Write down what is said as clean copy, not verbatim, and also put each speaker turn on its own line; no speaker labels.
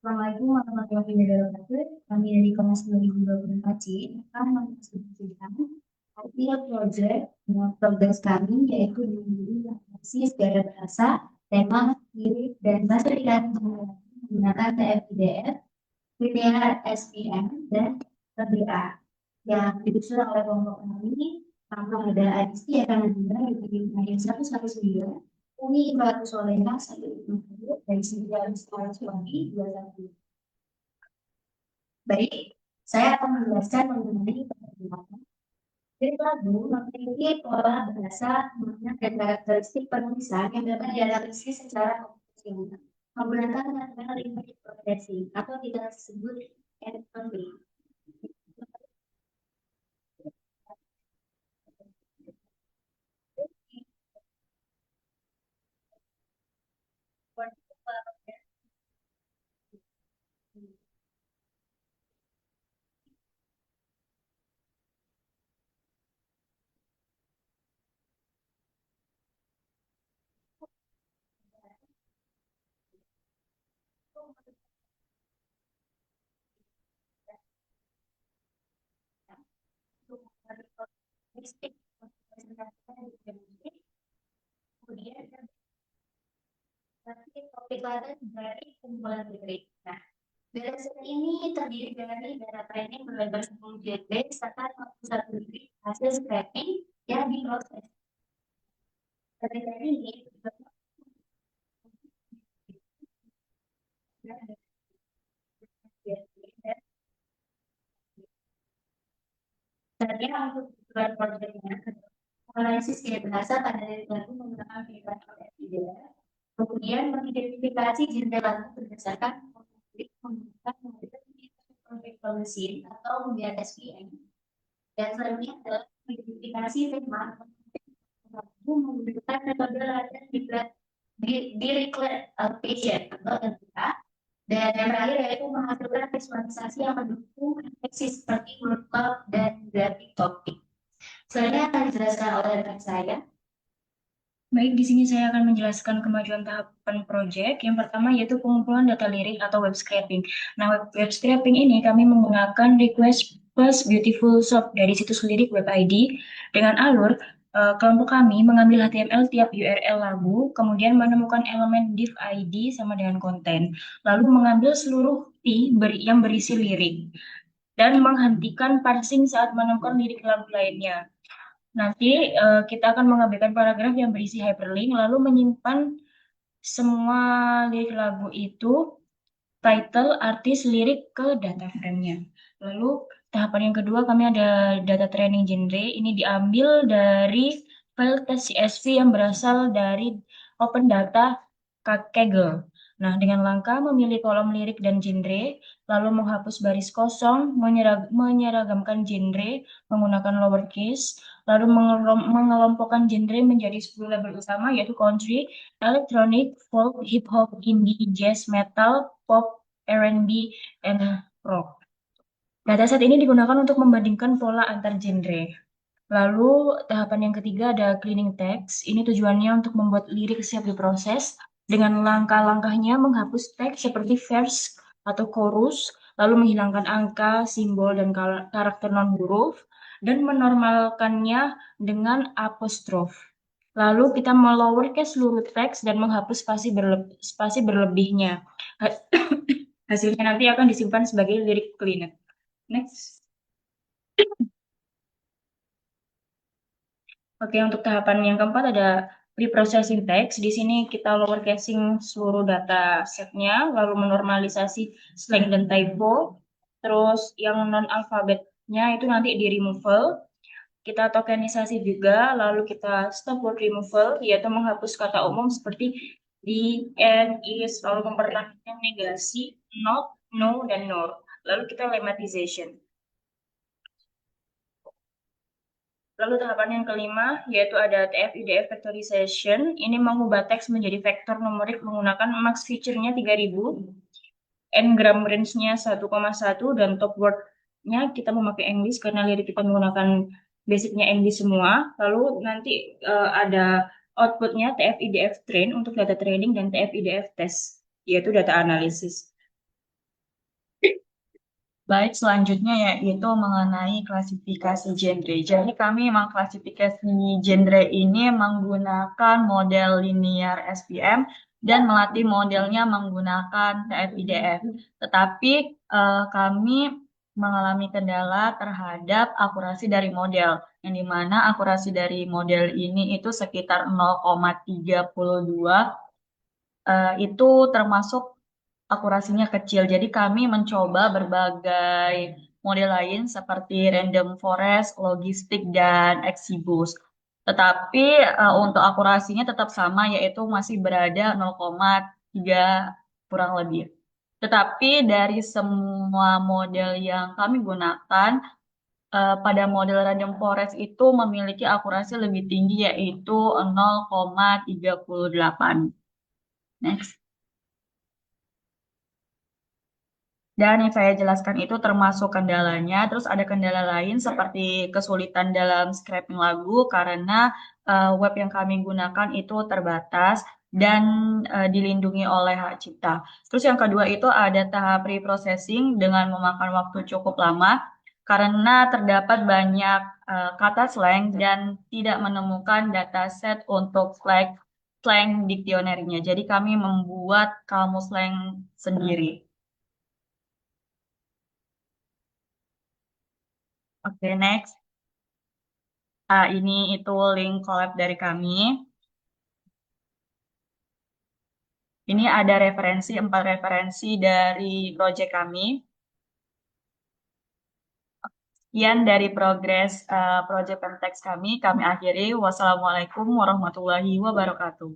Assalamualaikum warahmatullahi wabarakatuh. Kami dari Komnas 2024 C akan mendistribusikan hasil proyek progres kami yaitu menjadi analisis data bahasa, tema, lirik, dan bahasa dikatakan menggunakan TF-IDF, kriteria SPM, dan TBA yang disusun oleh kelompok kami. Tanpa ada adisi akan ada di bagian 119 Uni Ibrahim Soleha 150 dan 9 Suami 21. Baik, saya akan menjelaskan mengenai penerimaan. Jadi lagu memiliki pola bahasa, makna, dan karakteristik penulisan yang dapat dianalisis secara komputasional menggunakan metode image processing atau tidak disebut NLP. Kemudian topik lain dari kumpulan lirik. Nah, dataset ini terdiri dari data training berlebar 10 JB serta 41 lirik hasil scraping yang diproses. Data ini sebenarnya untuk tujuan proyeknya analisis gaya bahasa pada dari lagu menggunakan fitur FIDEA, kemudian mengidentifikasi genre lagu berdasarkan konflik menggunakan metode project mesin atau kemudian SPM, dan selanjutnya adalah mengidentifikasi tema lagu menggunakan metode latihan di reclassification atau LPA, dan yang terakhir yaitu menghasilkan visualisasi yang mendukung efeksi seperti word cloud dan grafik topik. Selanjutnya akan dijelaskan oleh rekan saya. Baik, di sini saya akan menjelaskan kemajuan tahapan proyek. Yang pertama yaitu pengumpulan data lirik atau web scraping. Nah, web scraping ini kami menggunakan request plus beautiful shop dari situs lirik web ID dengan alur kelompok kami mengambil HTML tiap URL lagu, kemudian menemukan elemen div ID sama dengan konten, lalu mengambil seluruh yang berisi lirik dan menghentikan parsing saat menemukan lirik lagu lainnya. Nanti kita akan mengabaikan paragraf yang berisi hyperlink, lalu menyimpan semua lirik lagu itu, title, artis, lirik ke data frame-nya. Lalu tahapan yang kedua kami ada data training genre. Ini diambil dari file tes CSV yang berasal dari Open Data Kaggle. Nah, dengan langkah memilih kolom lirik dan genre, lalu menghapus baris kosong, menyeragamkan genre menggunakan lowercase, lalu mengelompokkan genre menjadi 10 label utama, yaitu country, electronic, folk, hip hop, indie, jazz, metal, pop, R&B, and rock. Dataset ini digunakan untuk membandingkan pola antar genre. Lalu tahapan yang ketiga ada cleaning text. Ini tujuannya untuk membuat lirik siap diproses. Dengan langkah-langkahnya menghapus teks seperti verse atau chorus, lalu menghilangkan angka, simbol, dan karakter non-huruf, dan menormalkannya dengan apostrof. Lalu kita melowercase seluruh teks dan menghapus spasi berlebihnya. Hasilnya nanti akan disimpan sebagai lirik cleaner. Next. Oke, untuk tahapan yang keempat ada pre-processing text. Di sini kita lower casing seluruh data setnya, lalu menormalisasi slang dan typo. Terus yang non-alfabetnya itu nanti di removal. Kita tokenisasi juga, lalu kita stop word removal, yaitu menghapus kata umum seperti the, and, is, lalu mempertahankan negasi, not, no, dan nor. Lalu kita lemmatization. Lalu tahapan yang kelima yaitu ada TF-IDF Factorization. Ini mengubah teks menjadi vektor numerik menggunakan max feature-nya 3000, n-gram range-nya 1,1, dan top word-nya kita memakai English karena lirik kita menggunakan basic-nya English semua. Lalu nanti ada output-nya TF-IDF train untuk data training dan TF-IDF test, yaitu data analisis.
Baik, selanjutnya yaitu mengenai klasifikasi genre. Jadi kami mengklasifikasi genre ini menggunakan model linear SPM dan melatih modelnya menggunakan TF-IDF. Tetapi kami mengalami kendala terhadap akurasi dari model, yang dimana akurasi dari model ini itu sekitar 0,32, itu termasuk akurasinya kecil. Jadi kami mencoba berbagai model lain seperti random forest, logistik, dan Exibus. Tetapi untuk akurasinya tetap sama, yaitu masih berada 0,3 kurang lebih. Tetapi dari semua model yang kami gunakan, pada model random forest itu memiliki akurasi lebih tinggi, yaitu 0,38. Next. Dan yang saya jelaskan itu termasuk kendalanya. Terus ada kendala lain seperti kesulitan dalam scraping lagu karena web yang kami gunakan itu terbatas dan dilindungi oleh hak cipta. Terus yang kedua itu ada tahap pre-processing dengan memakan waktu cukup lama karena terdapat banyak kata slang dan tidak menemukan dataset untuk slang diktionary-nya. Jadi kami membuat kamus slang sendiri. Oke, next. Ini itu link collab dari kami. Ini ada referensi, 4 referensi dari project kami. Sekian dari progres project Pemtex kami. Kami akhiri. Wassalamualaikum warahmatullahi wabarakatuh.